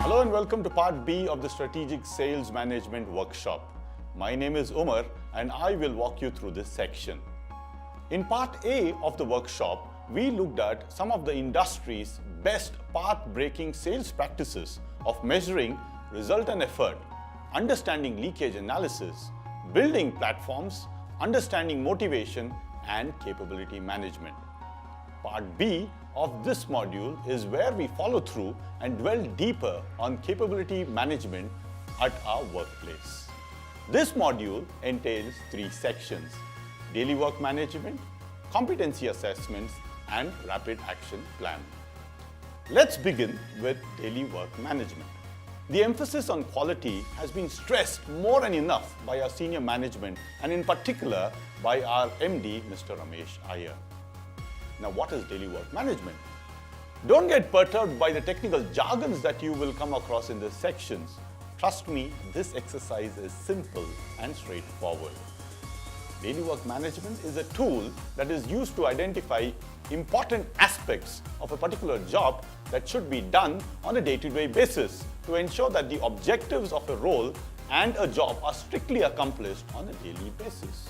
Hello and welcome to part B of the Strategic Sales Management Workshop. My name is Umar and I will walk you through this section. In part A of the workshop, we looked at some of the industry's best path-breaking sales practices of measuring result and effort, understanding leakage analysis, building platforms, understanding motivation, and capability management. Part B of this module is where we follow through and dwell deeper on capability management at our workplace. This module entails 3 sections: daily work management, competency assessments, and rapid action plan. Let's begin with daily work management. The emphasis on quality has been stressed more than enough by our senior management and in particular by our MD, Mr. Ramesh Iyer. Now, what is daily work management? Don't get perturbed by the technical jargons that you will come across in these sections. Trust me, this exercise is simple and straightforward. Daily work management is a tool that is used to identify important aspects of a particular job that should be done on a day-to-day basis to ensure that the objectives of a role and a job are strictly accomplished on a daily basis.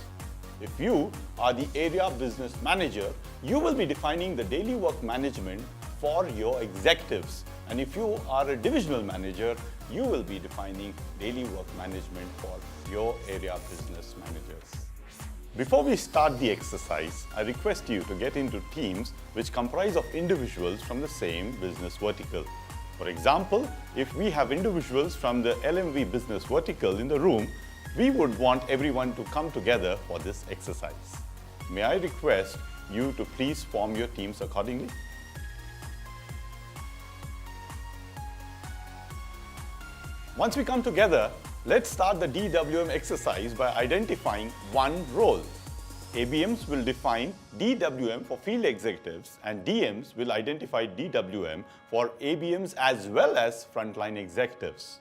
If you are the area business manager, you will be defining the daily work management for your executives. And if you are a divisional manager, you will be defining daily work management for your area business managers. Before we start the exercise, I request you to get into teams which comprise of individuals from the same business vertical. For example, if we have individuals from the LMV business vertical in the room, we would want everyone to come together for this exercise. May I request you to please form your teams accordingly? Once we come together, let's start the DWM exercise by identifying one role. ABMs will define DWM for field executives and DMs will identify DWM for ABMs as well as frontline executives.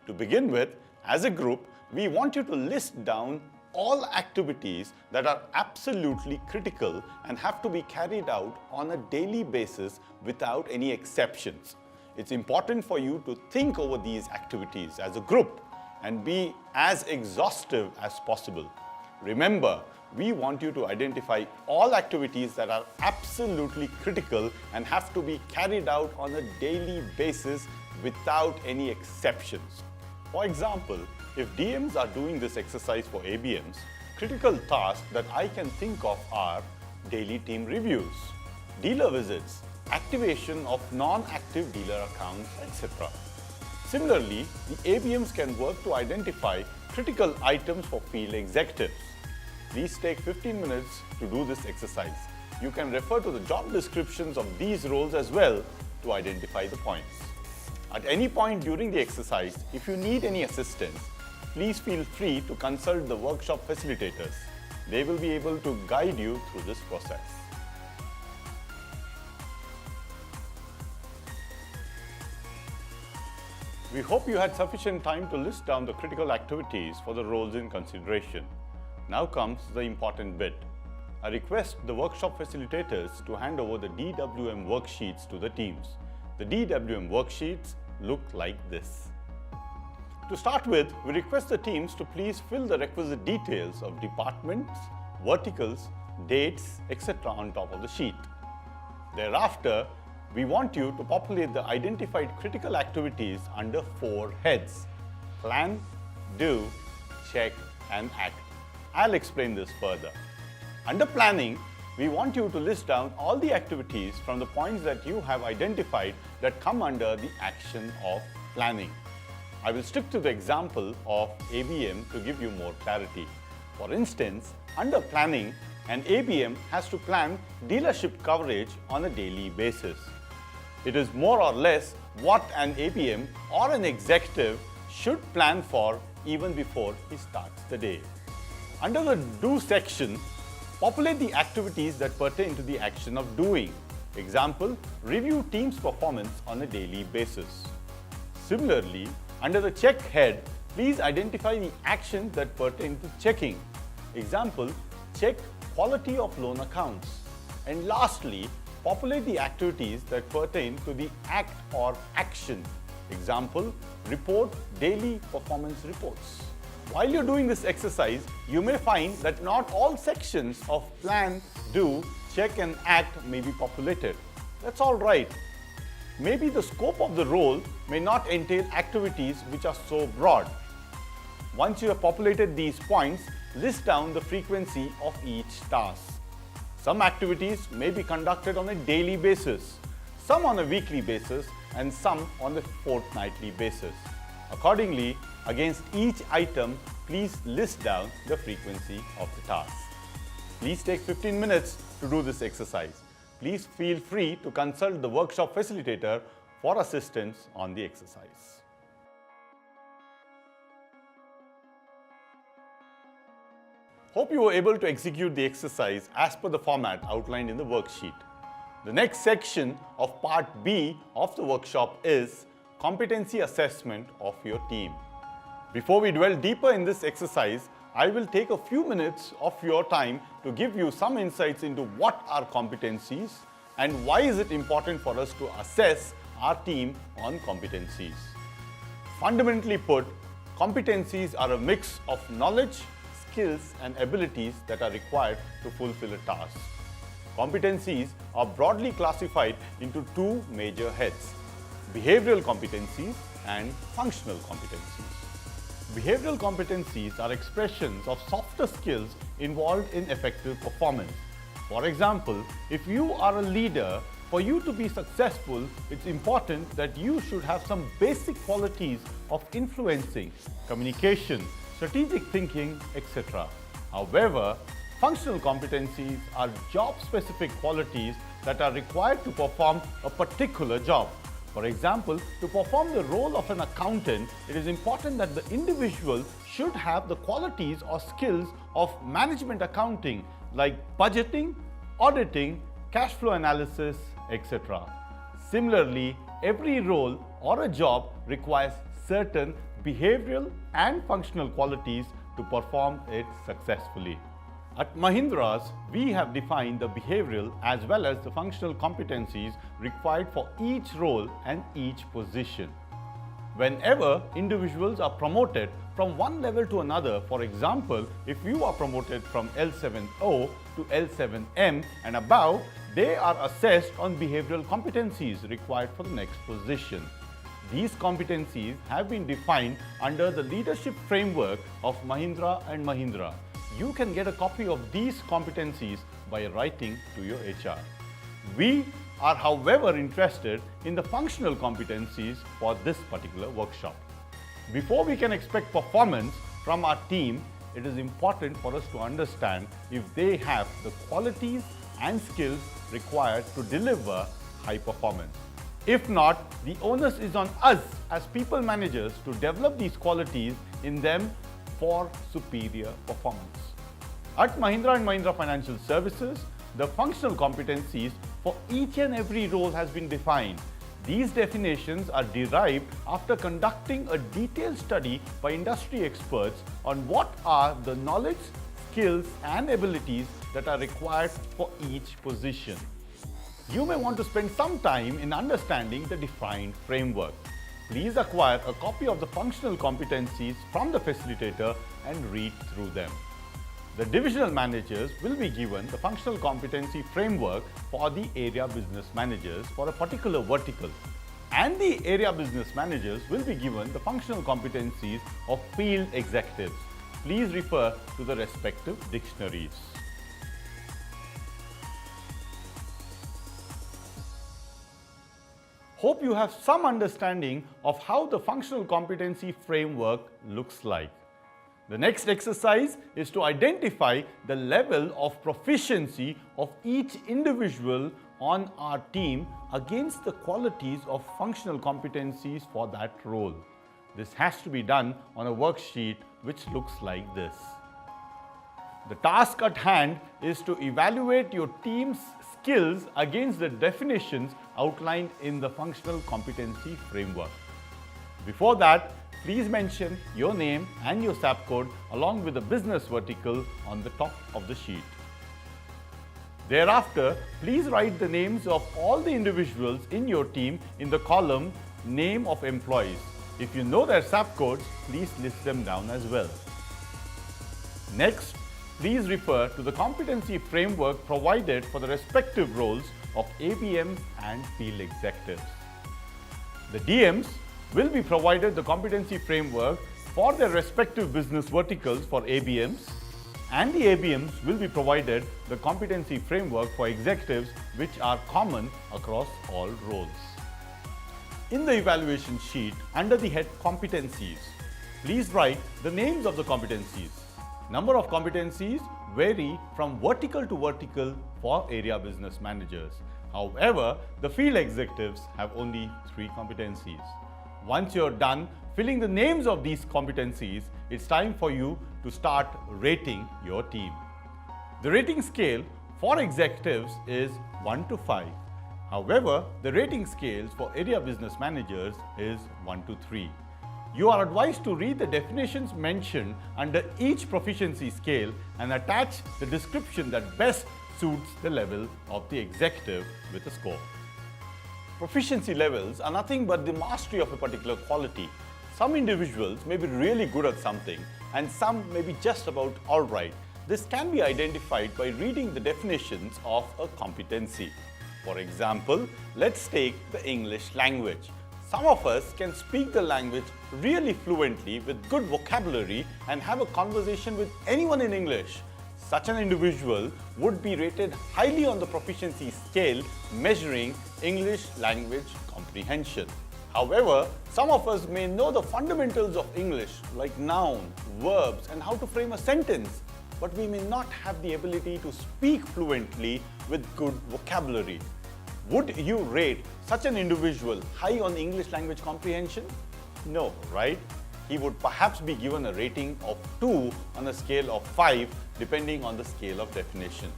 To begin with, as a group, we want you to list down all activities that are absolutely critical and have to be carried out on a daily basis without any exceptions. It's important for you to think over these activities as a group and be as exhaustive as possible. Remember, we want you to identify all activities that are absolutely critical and have to be carried out on a daily basis without any exceptions. For example, if DMs are doing this exercise for ABMs, critical tasks that I can think of are daily team reviews, dealer visits, activation of non-active dealer accounts, etc. Similarly, the ABMs can work to identify critical items for field executives. Please take 15 minutes to do this exercise. You can refer to the job descriptions of these roles as well to identify the points. At any point during the exercise, if you need any assistance, please feel free to consult the workshop facilitators. They will be able to guide you through this process. We hope you had sufficient time to list down the critical activities for the roles in consideration. Now comes the important bit. I request the workshop facilitators to hand over the DWM worksheets to the teams. The DWM worksheets look like this. To start with, we request the teams to please fill the requisite details of departments, verticals, dates, etc. on top of the sheet. Thereafter, we want you to populate the identified critical activities under 4 heads: plan, do, check, and act. I'll explain this further. Under planning, we want you to list down all the activities from the points that you have identified that come under the action of planning. I will stick to the example of ABM to give you more clarity. For instance, under planning, an ABM has to plan dealership coverage on a daily basis. It is more or less what an ABM or an executive should plan for even before he starts the day. Under the do section, populate the activities that pertain to the action of doing. Example, review team's performance on a daily basis. Similarly, under the check head, please identify the actions that pertain to checking. Example, check quality of loan accounts. And lastly, populate the activities that pertain to the act or action. Example, report daily performance reports. While you're doing this exercise, you may find that not all sections of plan, do, check and act may be populated. That's all right. Maybe the scope of the role may not entail activities which are so broad. Once you have populated these points, list down the frequency of each task. Some activities may be conducted on a daily basis, some on a weekly basis, and some on a fortnightly basis. Accordingly, against each item, please list down the frequency of the task. Please take 15 minutes to do this exercise. Please feel free to consult the workshop facilitator for assistance on the exercise. Hope you were able to execute the exercise as per the format outlined in the worksheet. The next section of part B of the workshop is competency assessment of your team. Before we dwell deeper in this exercise, I will take a few minutes of your time to give you some insights into what are competencies and why is it important for us to assess our team on competencies. Fundamentally put, competencies are a mix of knowledge, skills and abilities that are required to fulfill a task. Competencies are broadly classified into two major heads: behavioral competencies and functional competencies. Behavioral competencies are expressions of softer skills involved in effective performance. For example, if you are a leader, for you to be successful, it's important that you should have some basic qualities of influencing, communication, strategic thinking, etc. However, functional competencies are job-specific qualities that are required to perform a particular job. For example, to perform the role of an accountant, it is important that the individual should have the qualities or skills of management accounting like budgeting, auditing, cash flow analysis, etc. Similarly, every role or a job requires certain behavioral and functional qualities to perform it successfully. At Mahindra's, we have defined the behavioral as well as the functional competencies required for each role and each position. Whenever individuals are promoted from one level to another, for example, if you are promoted from L7O to L7M and above, they are assessed on behavioral competencies required for the next position. These competencies have been defined under the leadership framework of Mahindra & Mahindra. You can get a copy of these competencies by writing to your HR. We are, however, interested in the functional competencies for this particular workshop. Before we can expect performance from our team, it is important for us to understand if they have the qualities and skills required to deliver high performance. If not, the onus is on us as people managers to develop these qualities in them for superior performance. At Mahindra & Mahindra Financial Services, the functional competencies for each and every role has been defined. These definitions are derived after conducting a detailed study by industry experts on what are the knowledge, skills and abilities that are required for each position. You may want to spend some time in understanding the defined framework. Please acquire a copy of the functional competencies from the facilitator and read through them. The divisional managers will be given the functional competency framework for the area business managers for a particular vertical, and the area business managers will be given the functional competencies of field executives. Please refer to the respective dictionaries. Hope you have some understanding of how the functional competency framework looks like. The next exercise is to identify the level of proficiency of each individual on our team against the qualities of functional competencies for that role. This has to be done on a worksheet which looks like this. The task at hand is to evaluate your team's skills against the definitions outlined in the functional competency framework. Before that, please mention your name and your SAP code along with the business vertical on the top of the sheet. Thereafter, please write the names of all the individuals in your team in the column name of employees. If you know their SAP codes, please list them down as well. Next, please refer to the competency framework provided for the respective roles of ABMs and field executives. The DMs will be provided the competency framework for their respective business verticals for ABMs, and the ABMs will be provided the competency framework for executives which are common across all roles. In the evaluation sheet, under the head Competencies, please write the names of the competencies. Number of competencies vary from vertical to vertical for area business managers. However, the field executives have only 3 competencies. Once you're done filling the names of these competencies, it's time for you to start rating your team. The rating scale for executives is 1 to 5. However, the rating scales for area business managers is 1 to 3. You are advised to read the definitions mentioned under each proficiency scale and attach the description that best suits the level of the executive with a score. Proficiency levels are nothing but the mastery of a particular quality. Some individuals may be really good at something and some may be just about alright. This can be identified by reading the definitions of a competency. For example, let's take the English language. Some of us can speak the language really fluently with good vocabulary and have a conversation with anyone in English. Such an individual would be rated highly on the proficiency scale measuring English language comprehension. However, some of us may know the fundamentals of English like noun, verbs, and how to frame a sentence, but we may not have the ability to speak fluently with good vocabulary. Would you rate such an individual high on English language comprehension? No, right? He would perhaps be given a rating of 2 on a scale of 5 depending on the scale of definition.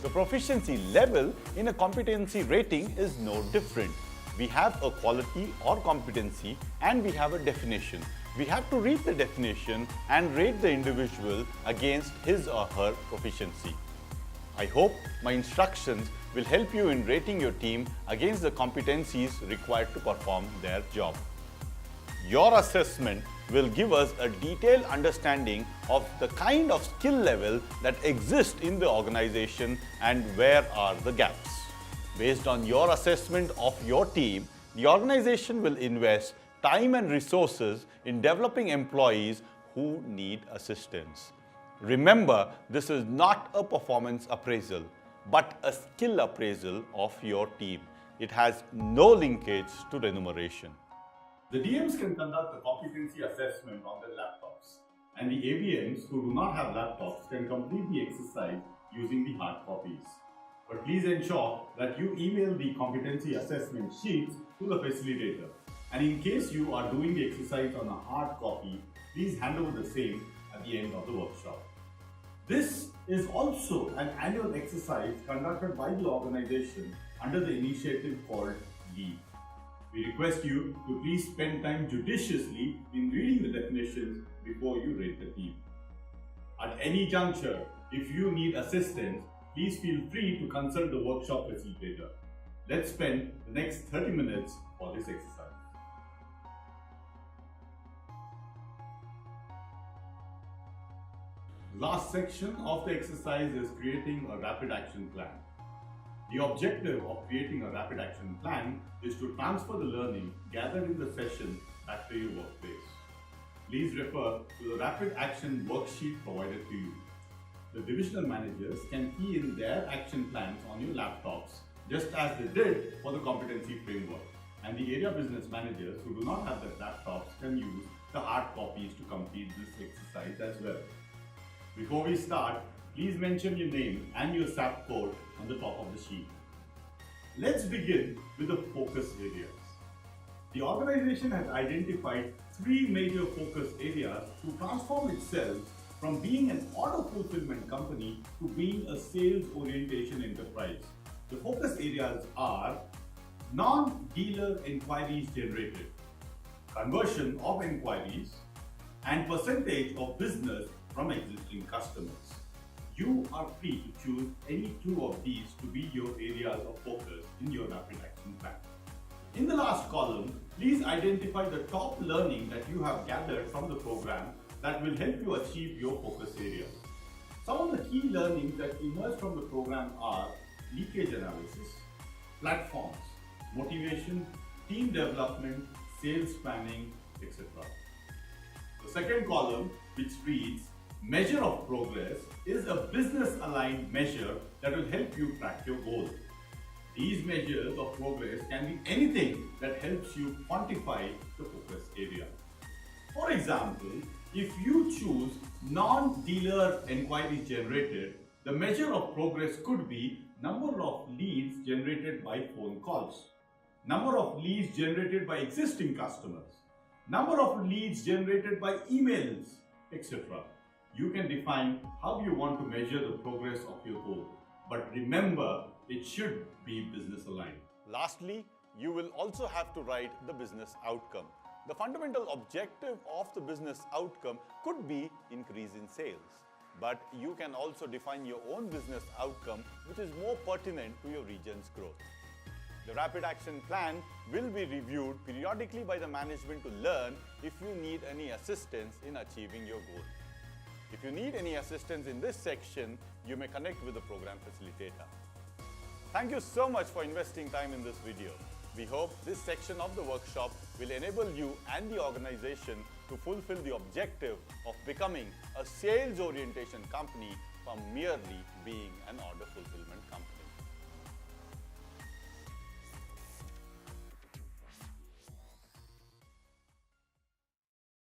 The proficiency level in a competency rating is no different. We have a quality or competency and we have a definition. We have to read the definition and rate the individual against his or her proficiency. I hope my instructions will help you in rating your team against the competencies required to perform their job. Your assessment will give us a detailed understanding of the kind of skill level that exists in the organization and where are the gaps. Based on your assessment of your team, the organization will invest time and resources in developing employees who need assistance. Remember, this is not a performance appraisal, but a skill appraisal of your team. It has no linkage to remuneration. The DMs can conduct a competency assessment on their laptops, and the ABMs who do not have laptops can complete the exercise using the hard copies. But please ensure that you email the competency assessment sheets to the facilitator. And in case you are doing the exercise on a hard copy, please hand over the same at the end of the workshop. This is also an annual exercise conducted by the organization under the initiative called LEAD. We request you to please spend time judiciously in reading the definitions before you rate the team. At any juncture, if you need assistance, please feel free to consult the workshop facilitator. Let's spend the next 30 minutes for this exercise. Last section of the exercise is creating a rapid action plan. The objective of creating a rapid action plan is to transfer the learning gathered in the session back to your workplace. Please refer to the rapid action worksheet provided to you. The divisional managers can key in their action plans on your laptops, just as they did for the competency framework. And the area business managers who do not have their laptops can use the hard copies to complete this exercise as well. Before we start, please mention your name and your SAP code on the top of the sheet. Let's begin with the focus areas. The organization has identified 3 major focus areas to transform itself from being an order fulfillment company to being a sales orientation enterprise. The focus areas are non-dealer inquiries generated, conversion of inquiries, and percentage of business from existing customers. You are free to choose any 2 of these to be your areas of focus in your rapid action plan. In the last column, please identify the top learning that you have gathered from the program that will help you achieve your focus area. Some of the key learnings that emerge from the program are leakage analysis, platforms, motivation, team development, sales planning, etc. The second column, which reads Measure of Progress, is a business-aligned measure that will help you track your goals. These measures of progress can be anything that helps you quantify the focus area. For example, if you choose non-dealer inquiries generated, the measure of progress could be number of leads generated by phone calls, number of leads generated by existing customers, number of leads generated by emails, etc. You can define how you want to measure the progress of your goal. But remember, it should be business aligned. Lastly, you will also have to write the business outcome. The fundamental objective of the business outcome could be increase in sales. But you can also define your own business outcome which is more pertinent to your region's growth. The Rapid Action Plan will be reviewed periodically by the management to learn if you need any assistance in achieving your goal. If you need any assistance in this section, you may connect with the program facilitator. Thank you so much for investing time in this video. We hope this section of the workshop will enable you and the organization to fulfill the objective of becoming a sales orientation company from merely being an order fulfillment company.